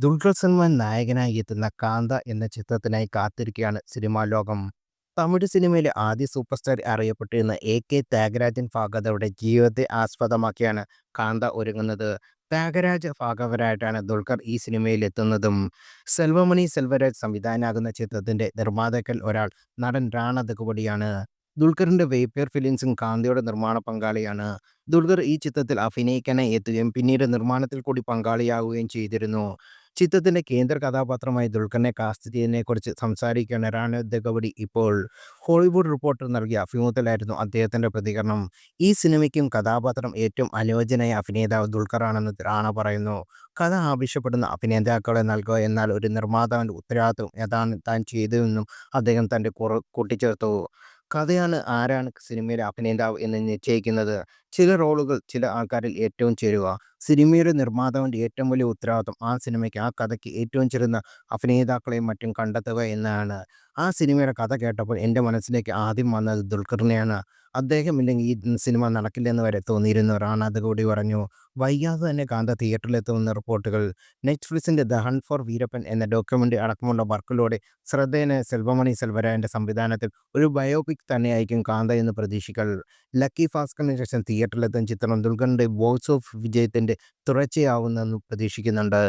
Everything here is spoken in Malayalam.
ദുൽഖർ സൽമാൻ നായകനായി എത്തുന്ന കാന്ത എന്ന ചിത്രത്തിനായി കാത്തിരിക്കുകയാണ് സിനിമാ ലോകം. തമിഴ് സിനിമയിലെ ആദ്യ സൂപ്പർ സ്റ്റാർ അറിയപ്പെട്ടിരുന്ന എ.കെ. ത്യാഗരാജൻ ഭാഗവതരുടെ ജീവിതത്തെ ആസ്പദമാക്കിയാണ് കാന്ത ഒരുങ്ങുന്നത്. ത്യാഗരാജ ഭാഗവതരായിട്ടാണ് ദുൽഖർ ഈ സിനിമയിൽ എത്തുന്നതും. സെൽവമണി സെൽവരാജ് സംവിധായകനാകുന്ന ചിത്രത്തിന്റെ നിർമ്മാതാക്കളിൽ ഒരാൾ നടൻ റാണ ദഗ്ഗുബഡിയാണ്. ദുൽഖറിന്റെ വേപ്പർ ഫിലിംസും കാന്തയുടെ നിർമ്മാണ പങ്കാളിയാണ്. ദുൽഖർ ഈ ചിത്രത്തിൽ അഭിനയിക്കാനായി എത്തുകയും പിന്നീട് നിർമ്മാണത്തിൽ കൂടി പങ്കാളിയാവുകയും ചെയ്തിരുന്നു. ചിത്രത്തിന്റെ കേന്ദ്ര കഥാപാത്രമായി ദുൽഖറിനെ കാസ്റ്റ് ചെയ്തതിനെക്കുറിച്ച് സംസാരിക്കുകയാണ് റാണ ദഗ്ഗുബഡി ഇപ്പോൾ. ഹോളിവുഡ് റിപ്പോർട്ടർ നൽകിയ അഭിമുഖത്തിലായിരുന്നു അദ്ദേഹത്തിന്റെ പ്രതികരണം. ഈ സിനിമയ്ക്കും കഥാപാത്രം ഏറ്റവും അനുയോജ്യനായ അഭിനേതാവ് ദുൽഖറാണെന്ന് റാണ പറയുന്നു. കഥ ആവശ്യപ്പെടുന്ന അഭിനേതാക്കളെ നൽകുക എന്നാൽ ഒരു നിർമ്മാതാവിന്റെ ഉത്തരവാദിത്വം അതാണ് താൻ ചെയ്തതെന്നും അദ്ദേഹം തന്റെ കൂട്ടിച്ചേർത്തു. കഥയാണ് ആരാണ് സിനിമയിലെ അഭിനേതാവ് എന്ന് നിശ്ചയിക്കുന്നത്. ചില റോളുകൾ ചില ആൾക്കാരിൽ ഏറ്റവും ചേരുക. സിനിമയുടെ നിർമ്മാതാവിന്റെ ഏറ്റവും വലിയ ഉത്തരവാദിത്വം ആ സിനിമയ്ക്ക്, ആ കഥയ്ക്ക് ഏറ്റവും ചേരുന്ന അഭിനേതാക്കളെയും മറ്റും കണ്ടെത്തുക എന്നതാണ്. ആ സിനിമയുടെ കഥ കേട്ടപ്പോൾ എൻ്റെ മനസ്സിലേക്ക് ആദ്യം വന്നത് ദുൽഖറിനെയാണ്. അദ്ദേഹമില്ലെങ്കിൽ ഈ സിനിമ നടക്കില്ലെന്ന് വരെ തോന്നിയിരുന്നു റാണ ദഗ്ഗുബഡി പറഞ്ഞു. വൈകാതെ തന്നെ കാന്ത തിയേറ്ററിലെത്തുമെന്ന റിപ്പോർട്ടുകൾ. നെറ്റ്ഫ്ലിക്സിന്റെ ദ ഹണ്ട് ഫോർ വീരപ്പൻ എന്ന ഡോക്യുമെന്ററി അടക്കമുള്ള വർക്കിലൂടെ ശ്രദ്ധേയനായ സെൽവമണി സെൽവരാജന്റെ സംവിധാനത്തിൽ ഒരു ബയോപിക് തന്നെയായിരിക്കും കാന്ത എന്ന് പ്രതീക്ഷിക്കൽ. ലക്കി ഭാസ്കറിന് ശേഷം തിയേറ്ററിലെത്തുന്ന ചിത്രം ദുൽഖറിന്റെ ബോക്സ് ഓഫ് വിജയത്തിന്റെ തുടർച്ചയാവുമെന്ന് പ്രതീക്ഷിക്കുന്നുണ്ട്.